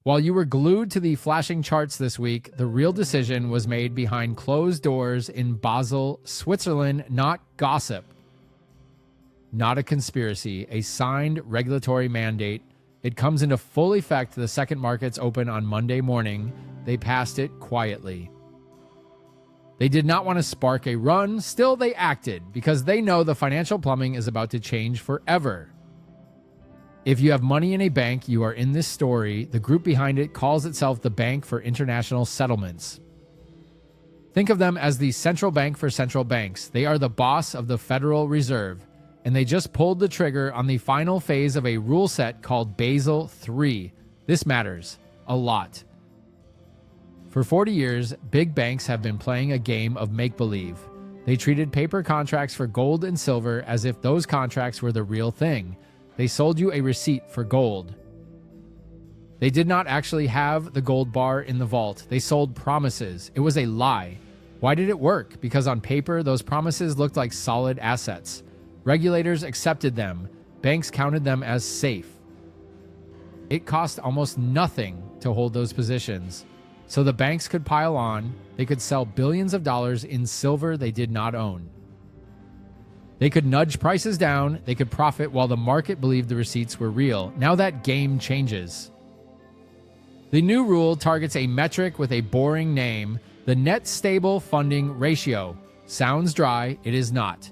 While you were glued to the flashing charts this week, the real decision was made behind closed doors in Basel, Switzerland, not gossip. Not a conspiracy, a signed regulatory mandate. It comes into full effect the second markets open on Monday morning. They passed it quietly. They did not want to spark a run, still they acted because they know the financial plumbing is about to change forever. If you have money in a bank, you are in this story. The group behind it calls itself the Bank for International Settlements. Think of them as the central bank for central banks. They are the boss of the Federal Reserve, and they just pulled the trigger on the final phase of a rule set called Basel III. This matters a lot. For 40 years, big banks have been playing a game of make-believe. They treated paper contracts for gold and silver as if those contracts were the real thing. They sold you a receipt for gold. They did not actually have the gold bar in the vault. They sold promises. It was a lie. Why did it work? Because on paper, those promises looked like solid assets. Regulators accepted them. Banks counted them as safe. It cost almost nothing to hold those positions. So the banks could pile on. They could sell billions of dollars in silver they did not own. They could nudge prices down. They could profit while the market believed the receipts were real. Now that game changes. The new rule targets a metric with a boring name, the net stable funding ratio. Sounds dry, it is not.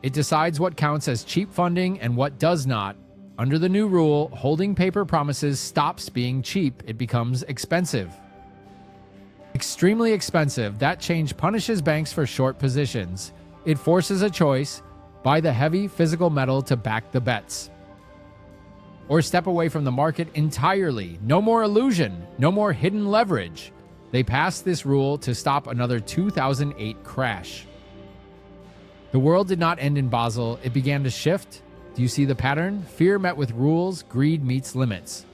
It decides what counts as cheap funding and what does not. Under the new rule, holding paper promises stops being cheap. It becomes expensive. Extremely expensive. That change punishes banks for short positions. It forces a choice: buy the heavy physical metal to back the bets, or step away from the market entirely. No more illusion, no more hidden leverage. They passed this rule to stop another 2008 crash. The world did not end in Basel. It began to shift. Do you see the pattern? Fear met with rules, greed meets limits.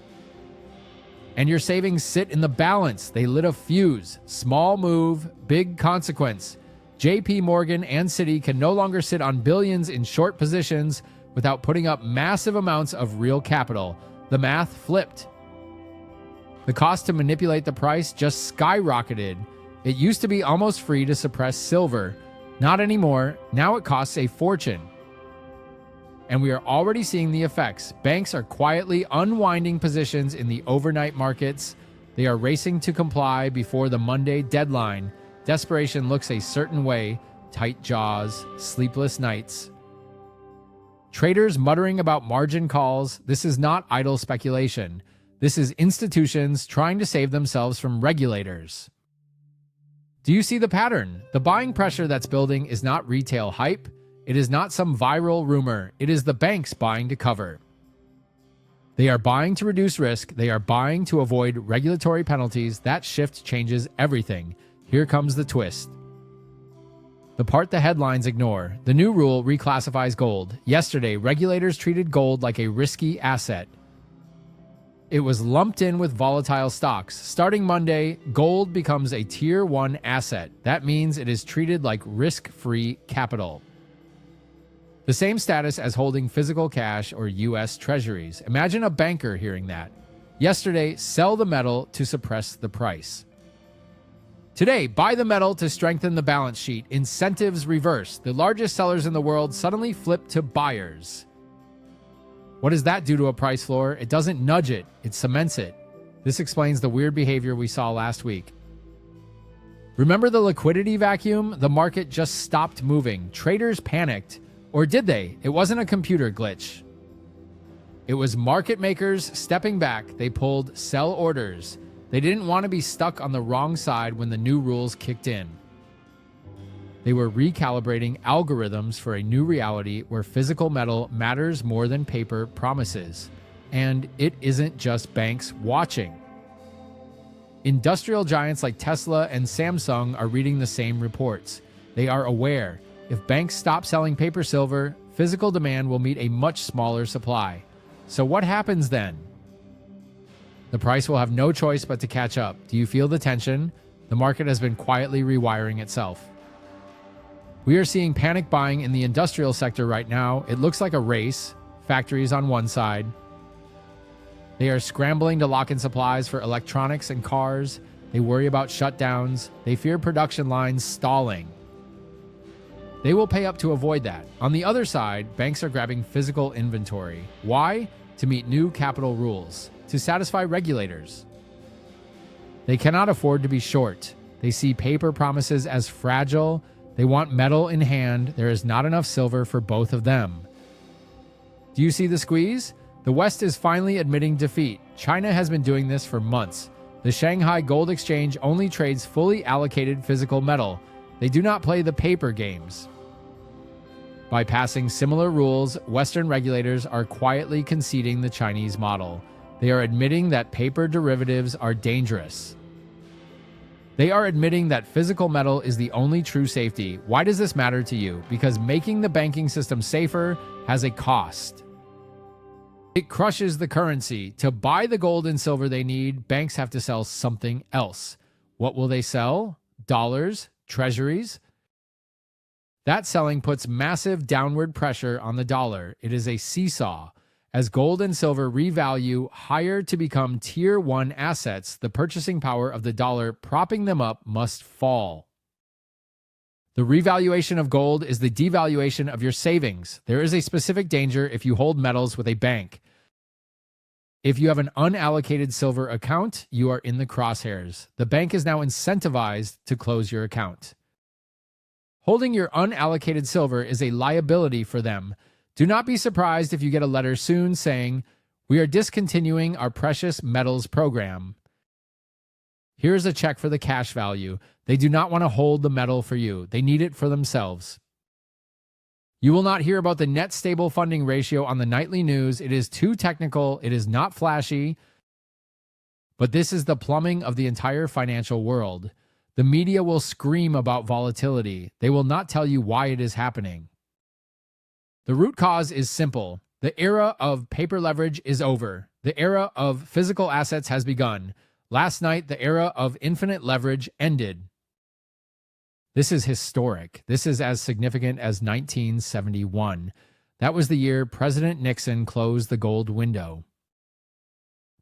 And your savings sit in the balance. They lit a fuse. Small move, big consequence. JP Morgan and Citi can no longer sit on billions in short positions without putting up massive amounts of real capital. The math flipped. The cost to manipulate the price just skyrocketed. It used to be almost free to suppress silver. Not anymore. Now it costs a fortune. And we are already seeing the effects. Banks are quietly unwinding positions in the overnight markets. They are racing to comply before the Monday deadline. Desperation looks a certain way: tight jaws, sleepless nights. Traders muttering about margin calls. This is not idle speculation. This is institutions trying to save themselves from regulators. Do you see the pattern? The buying pressure that's building is not retail hype. It is not some viral rumor. It is the banks buying to cover. They are buying to reduce risk. They are buying to avoid regulatory penalties. That shift changes everything. Here comes the twist. The part the headlines ignore. The new rule reclassifies gold. Yesterday, regulators treated gold like a risky asset. It was lumped in with volatile stocks. Starting Monday, gold becomes a Tier 1 asset. That means it is treated like risk-free capital. The same status as holding physical cash or U.S. treasuries. Imagine a banker hearing that. Yesterday, sell the metal to suppress the price. Today, buy the metal to strengthen the balance sheet. Incentives reverse. The largest sellers in the world suddenly flip to buyers. What does that do to a price floor? It doesn't nudge it, it cements it. This explains the weird behavior we saw last week. Remember the liquidity vacuum? The market just stopped moving. Traders panicked. Or did they? It wasn't a computer glitch. It was market makers stepping back. They pulled sell orders. They didn't want to be stuck on the wrong side when the new rules kicked in. They were recalibrating algorithms for a new reality where physical metal matters more than paper promises. And it isn't just banks watching. Industrial giants like Tesla and Samsung are reading the same reports. They are aware. If banks stop selling paper silver, physical demand will meet a much smaller supply. So what happens then? The price will have no choice but to catch up. Do you feel the tension? The market has been quietly rewiring itself. We are seeing panic buying in the industrial sector right now. It looks like a race. Factories on one side, They are scrambling to lock in supplies for electronics and cars. They worry about shutdowns. They fear production lines stalling. They will pay up to avoid that. On the other side, banks are grabbing physical inventory. Why? To meet new capital rules, to satisfy regulators. They cannot afford to be short. They see paper promises as fragile. They want metal in hand. There is not enough silver for both of them. Do you see the squeeze? The West is finally admitting defeat. China has been doing this for months. The Shanghai Gold Exchange only trades fully allocated physical metal. They do not play the paper games. By passing similar rules, Western regulators are quietly conceding the Chinese model. They are admitting that paper derivatives are dangerous. They are admitting that physical metal is the only true safety. Why does this matter to you? Because making the banking system safer has a cost. It crushes the currency. To buy the gold and silver they need, banks have to sell something else. What will they sell? Dollars? Treasuries? That selling puts massive downward pressure on the dollar. It is a seesaw. As gold and silver revalue higher to become Tier 1 assets, the purchasing power of the dollar propping them up must fall. The revaluation of gold is the devaluation of your savings. There is a specific danger if you hold metals with a bank. If you have an unallocated silver account, you are in the crosshairs. The bank is now incentivized to close your account. Holding your unallocated silver is a liability for them. Do not be surprised if you get a letter soon saying, "We are discontinuing our precious metals program." Here's a check for the cash value. They do not want to hold the metal for you. They need it for themselves. You will not hear about the net stable funding ratio on the nightly news. It is too technical. It is not flashy. But this is the plumbing of the entire financial world. The media will scream about volatility. They will not tell you why it is happening. The root cause is simple. The era of paper leverage is over. The era of physical assets has begun. Last night, the era of infinite leverage ended. This is historic. This is as significant as 1971. That was the year President Nixon closed the gold window.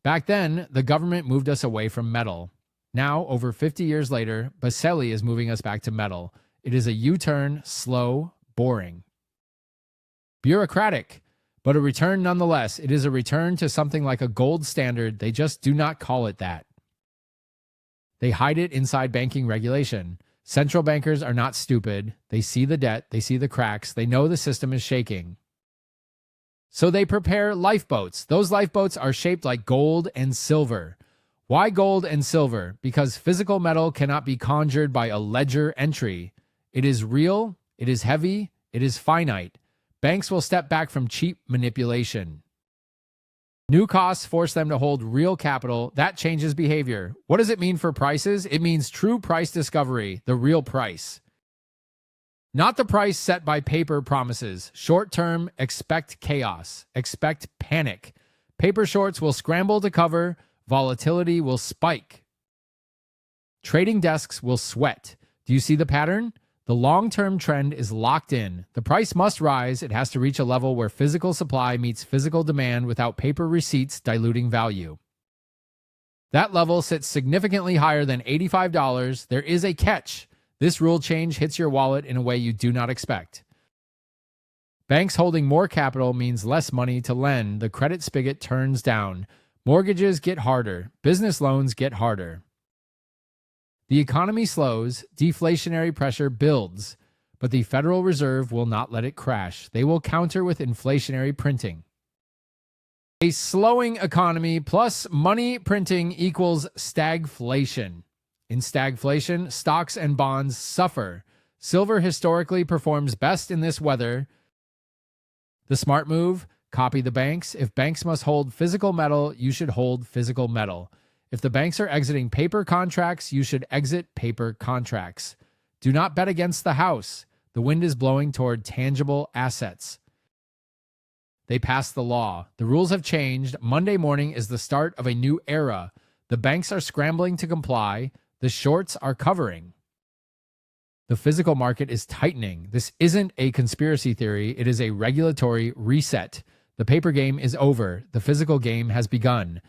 Back then, the government moved us away from metal. Now, over 50 years later, Basel is moving us back to metal. It is a U-turn, slow, boring. Bureaucratic, but a return nonetheless. It is a return to something like a gold standard. They just do not call it that. They hide it inside banking regulation. Central bankers are not stupid. They see the debt. They see the cracks. They know the system is shaking. So they prepare lifeboats. Those lifeboats are shaped like gold and silver. Why gold and silver? Because physical metal cannot be conjured by a ledger entry. It is real. It is heavy. It is finite. Banks will step back from cheap manipulation. New costs force them to hold real capital. That changes behavior. What does it mean for prices? It means true price discovery, the real price. Not the price set by paper promises. Short term, expect chaos. Expect panic. Paper shorts will scramble to cover. Volatility will spike. Trading desks will sweat. Do you see the pattern? The long-term trend is locked in. The price must rise. It has to reach a level where physical supply meets physical demand without paper receipts diluting value. That level sits significantly higher than $85. There is a catch. This rule change hits your wallet in a way you do not expect. Banks holding more capital means less money to lend. The credit spigot turns down. Mortgages get harder. Business loans get harder. The economy slows, deflationary pressure builds, but the Federal Reserve will not let it crash. They will counter with inflationary printing. A slowing economy plus money printing equals stagflation. In stagflation, stocks and bonds suffer. Silver historically performs best in this weather. The smart move, copy the banks. If banks must hold physical metal, you should hold physical metal. If the banks are exiting paper contracts, you should exit paper contracts. Do not bet against the house. The wind is blowing toward tangible assets. They passed the law. The rules have changed. Monday morning is the start of a new era. The banks are scrambling to comply. The shorts are covering. The physical market is tightening. This isn't a conspiracy theory. It is a regulatory reset. The paper game is over. The physical game has begun.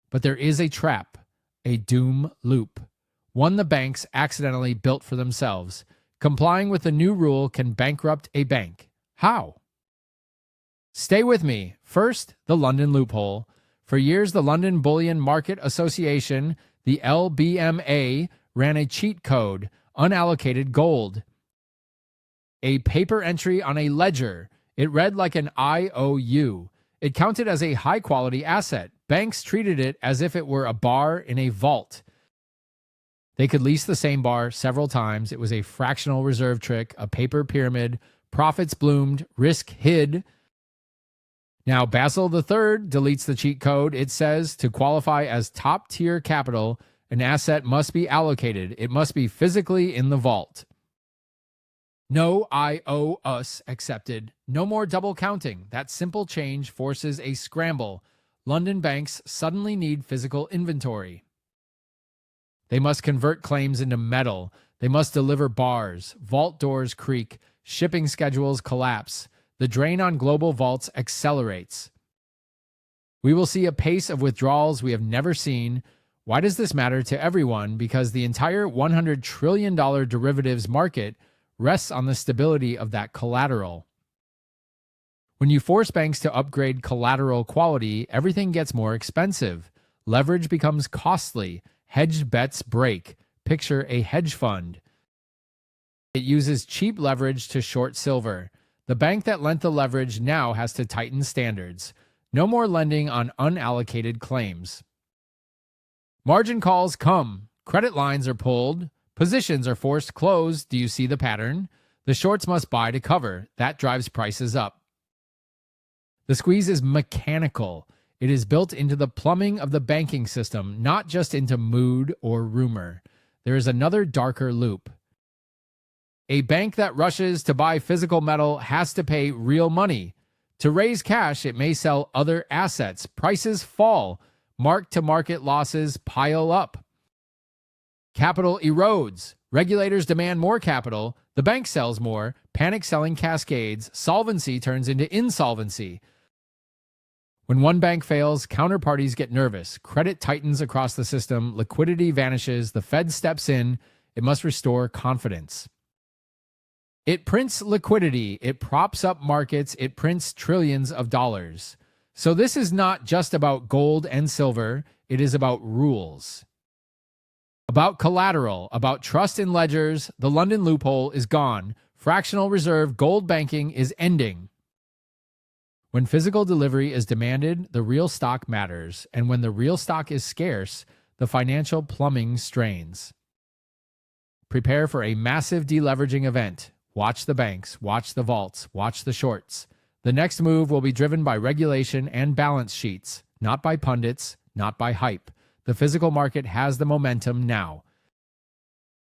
But there is a trap, a doom loop, one the banks accidentally built for themselves. Complying with the new rule can bankrupt a bank. How? Stay with me. First, the London loophole. For years, the London Bullion Market Association, the LBMA, ran a cheat code, unallocated gold. A paper entry on a ledger. It read like an IOU. It counted as a high-quality asset. Banks treated it as if it were a bar in a vault. They could lease the same bar several times. It was a fractional reserve trick, a paper pyramid. Profits bloomed, risk hid. Now, Basel III deletes the cheat code. It says to qualify as top-tier capital, an asset must be allocated. It must be physically in the vault. No IOUs accepted. No more double counting. That simple change forces a scramble. London banks suddenly need physical inventory. They must convert claims into metal. They must deliver bars. Vault doors creak. Shipping schedules collapse. The drain on global vaults accelerates. We will see a pace of withdrawals we have never seen. Why does this matter to everyone? Because the entire $100 trillion derivatives market rests on the stability of that collateral. When you force banks to upgrade collateral quality, everything gets more expensive. Leverage becomes costly. Hedged bets break. Picture a hedge fund. It uses cheap leverage to short silver. The bank that lent the leverage now has to tighten standards. No more lending on unallocated claims. Margin calls come. Credit lines are pulled. Positions are forced closed. Do you see the pattern? The shorts must buy to cover. That drives prices up. The squeeze is mechanical. It is built into the plumbing of the banking system, not just into mood or rumor. There is another darker loop. A bank that rushes to buy physical metal has to pay real money. To raise cash, it may sell other assets. Prices fall. Mark-to-market losses pile up. Capital erodes. Regulators demand more capital. The bank sells more. Panic selling cascades. Solvency turns into insolvency. When one bank fails, counterparties get nervous. Credit tightens across the system. Liquidity vanishes. The Fed steps in. It must restore confidence. It prints liquidity. It props up markets. It prints trillions of dollars. So this is not just about gold and silver. It is about rules. About collateral. About trust in ledgers. The London loophole is gone. Fractional reserve gold banking is ending. When physical delivery is demanded, the real stock matters, and when the real stock is scarce, the financial plumbing strains. Prepare for a massive deleveraging event. Watch the banks, watch the vaults, watch the shorts. The next move will be driven by regulation and balance sheets, not by pundits, not by hype. The physical market has the momentum now.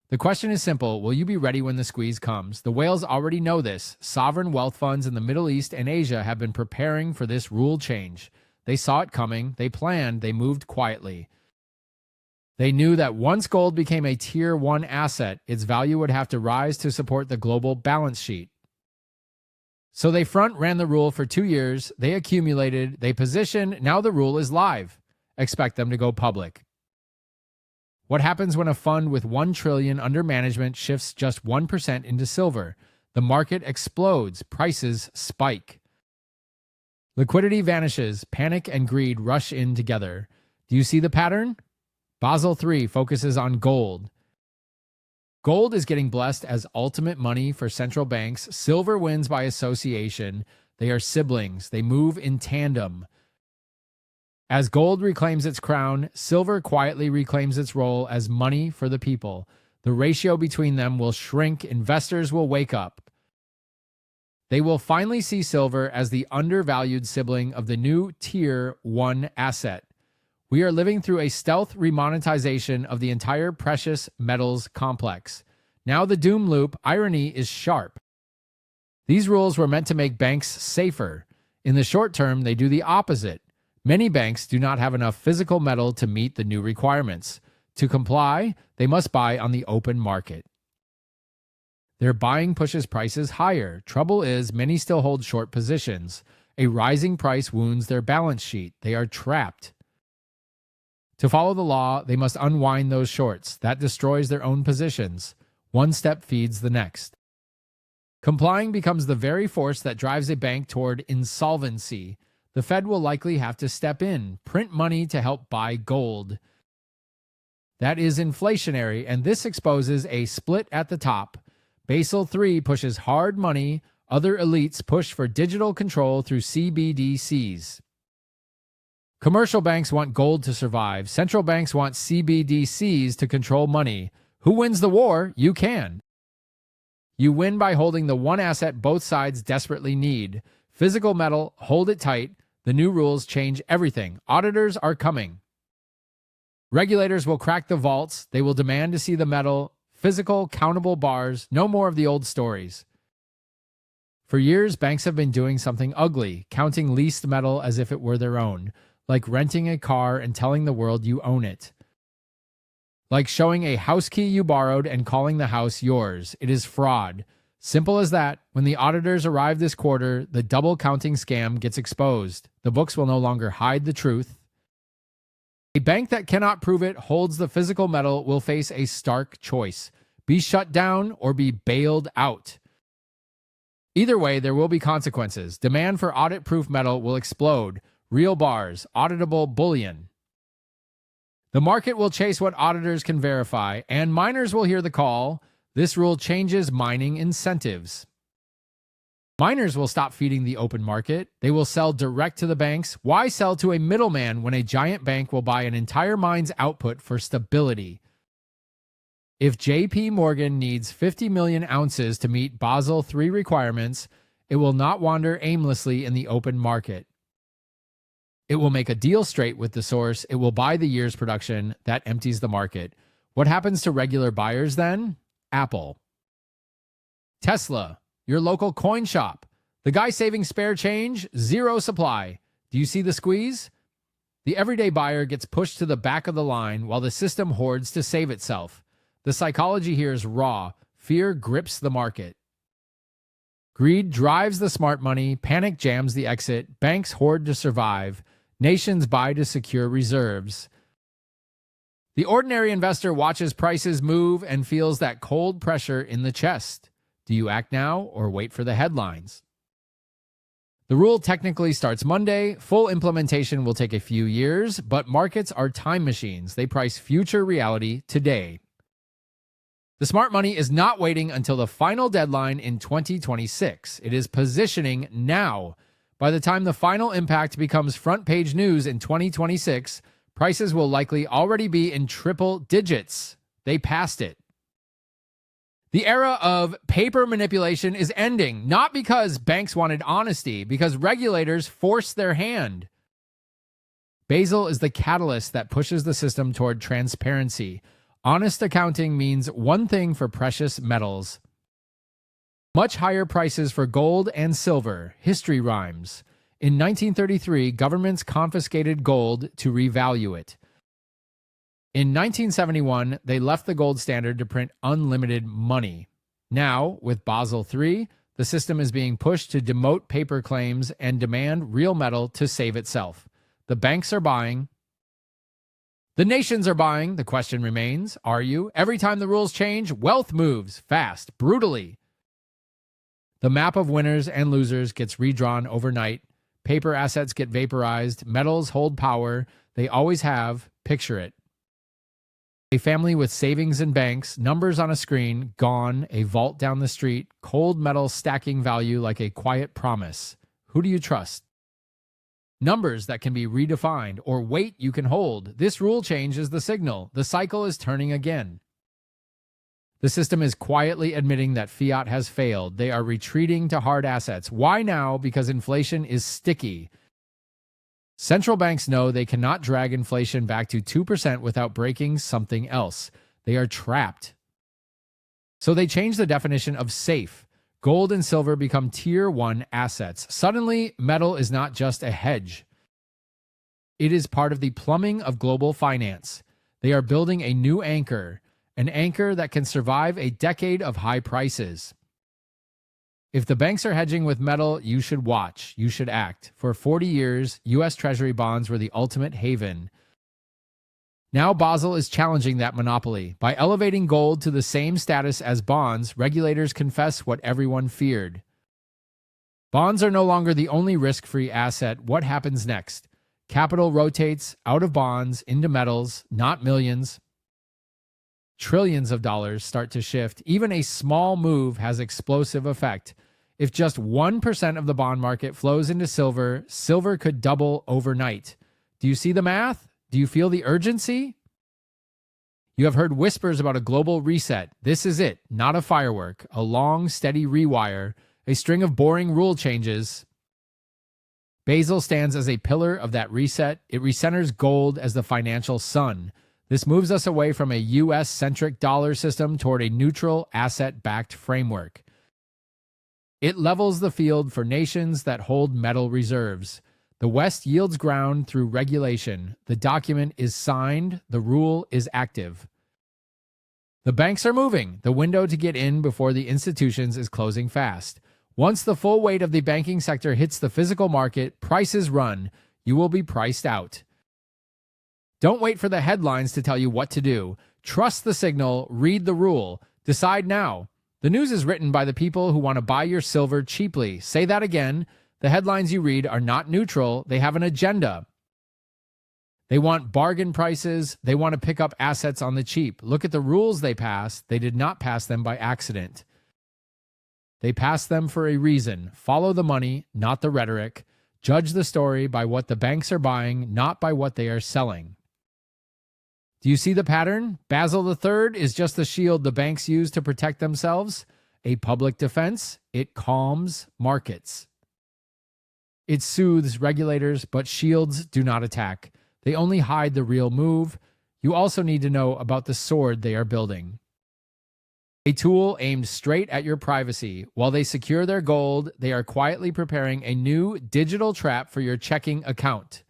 The question is simple. Will you be ready when the squeeze comes? The whales already know this. Sovereign wealth funds in the Middle East and Asia have been preparing for this rule change. They saw it coming. They planned. They moved quietly. They knew that once gold became a Tier 1 asset, its value would have to rise to support the global balance sheet. So they front-ran the rule for 2 years. They accumulated. They positioned. Now the rule is live. Expect them to go public. What happens when a fund with $1 trillion under management shifts just 1% into silver? The market explodes, prices spike. Liquidity vanishes, panic and greed rush in together. Do you see the pattern? Basel III focuses on gold. Gold is getting blessed as ultimate money for central banks. Silver wins by association. They are siblings. They move in tandem. As gold reclaims its crown, silver quietly reclaims its role as money for the people. The ratio between them will shrink. Investors will wake up. They will finally see silver as the undervalued sibling of the new Tier 1 asset. We are living through a stealth remonetization of the entire precious metals complex. Now the doom loop irony is sharp. These rules were meant to make banks safer. In the short term, they do the opposite. Many banks do not have enough physical metal to meet the new requirements. To comply, they must buy on the open market. Their buying pushes prices higher. Trouble is, many still hold short positions. A rising price wounds their balance sheet. They are trapped. To follow the law, they must unwind those shorts. That destroys their own positions. One step feeds the next. Complying becomes the very force that drives a bank toward insolvency. The Fed will likely have to step in, print money to help buy gold. That is inflationary, and this exposes a split at the top. Basel III pushes hard money. Other elites push for digital control through CBDCs. Commercial banks want gold to survive. Central banks want CBDCs to control money. Who wins the war? You can. You win by holding the one asset both sides desperately need. Physical metal, hold it tight. The new rules change everything. Auditors are coming. Regulators will crack the vaults. They will demand to see the metal. Physical, countable bars. No more of the old stories. For years, banks have been doing something ugly, counting leased metal as if it were their own, like renting a car and telling the world you own it. Like showing a house key you borrowed and calling the house yours. It is fraud. Simple as that. When the auditors arrive this quarter, the double counting scam gets exposed. The books will no longer hide the truth. A bank that cannot prove it holds the physical metal will face a stark choice. Be shut down or be bailed out. Either way, there will be consequences. Demand for audit-proof metal will explode. Real bars, auditable bullion. The market will chase what auditors can verify, and miners will hear the call. This rule changes mining incentives. Miners will stop feeding the open market. They will sell direct to the banks. Why sell to a middleman when a giant bank will buy an entire mine's output for stability? If JP Morgan needs 50 million ounces to meet Basel III requirements, it will not wander aimlessly in the open market. It will make a deal straight with the source. It will buy the year's production. That empties the market. What happens to regular buyers then? Apple. Tesla, your local coin shop. The guy saving spare change, zero supply. Do you see the squeeze? The everyday buyer gets pushed to the back of the line while the system hoards to save itself. The psychology here is raw. Fear grips the market. Greed drives the smart money. Panic jams the exit. Banks hoard to survive. Nations buy to secure reserves. The ordinary investor watches prices move and feels that cold pressure in the chest. Do you act now or wait for the headlines? The rule technically starts Monday. Full implementation will take a few years, but markets are time machines. They price future reality today. The smart money is not waiting until the final deadline in 2026. It is positioning now. By the time the final impact becomes front-page news in 2026, prices will likely already be in triple digits. They passed it. The era of paper manipulation is ending, not because banks wanted honesty, because regulators forced their hand. Basel is the catalyst that pushes the system toward transparency. Honest accounting means one thing for precious metals. Much higher prices for gold and silver. History rhymes. In 1933, governments confiscated gold to revalue it. In 1971, they left the gold standard to print unlimited money. Now, with Basel III, the system is being pushed to demote paper claims and demand real metal to save itself. The banks are buying. The nations are buying. The question remains, are you? Every time the rules change, wealth moves fast, brutally. The map of winners and losers gets redrawn overnight. Paper assets get vaporized. Metals hold power. They always have. Picture it. A family with savings in banks, numbers on a screen, gone, a vault down the street, cold metal stacking value like a quiet promise. Who do you trust? Numbers that can be redefined, or weight you can hold. This rule change is the signal. The cycle is turning again. The system is quietly admitting that fiat has failed. They are retreating to hard assets. Why now? Because inflation is sticky. Central banks know they cannot drag inflation back to 2% without breaking something else. They are trapped. So they change the definition of safe. Gold and silver become Tier 1 assets. Suddenly, metal is not just a hedge. It is part of the plumbing of global finance. They are building a new anchor, an anchor that can survive a decade of high prices. If the banks are hedging with metal, you should watch. You should act. For 40 years, U.S. Treasury bonds were the ultimate haven. Now Basel is challenging that monopoly. By elevating gold to the same status as bonds, regulators confess what everyone feared. Bonds are no longer the only risk-free asset. What happens next? Capital rotates out of bonds into metals, not millions. Trillions of dollars start to shift. Even a small move has explosive effect. If just 1% of the bond market flows into silver, silver could double overnight. Do you see the math? Do you feel the urgency? You have heard whispers about a global reset. This is it, not a firework, a long, steady rewire, a string of boring rule changes. Basel stands as a pillar of that reset. It recenters gold as the financial sun. This moves us away from a U.S.-centric dollar system toward a neutral, asset-backed framework. It levels the field for nations that hold metal reserves. The West yields ground through regulation. The document is signed. The rule is active. The banks are moving. The window to get in before the institutions is closing fast. Once the full weight of the banking sector hits the physical market, prices run. You will be priced out. Don't wait for the headlines to tell you what to do. Trust the signal. Read the rule. Decide now. The news is written by the people who want to buy your silver cheaply. Say that again. The headlines you read are not neutral. They have an agenda. They want bargain prices. They want to pick up assets on the cheap. Look at the rules they passed. They did not pass them by accident. They passed them for a reason. Follow the money, not the rhetoric. Judge the story by what the banks are buying, not by what they are selling. Do you see the pattern? Basel III is just the shield the banks use to protect themselves. A public defense. It calms markets. It soothes regulators, but shields do not attack. They only hide the real move. You also need to know about the sword they are building. A tool aimed straight at your privacy. While they secure their gold, they are quietly preparing a new digital trap for your checking account.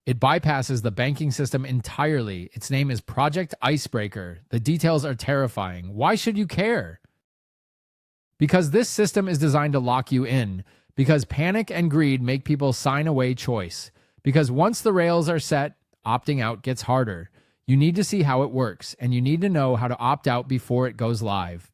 It bypasses the banking system entirely. Its name is Project Icebreaker. The details are terrifying. Why should you care? Because this system is designed to lock you in. Because panic and greed make people sign away choice. Because once the rails are set, opting out gets harder. You need to see how it works, and you need to know how to opt out before it goes live.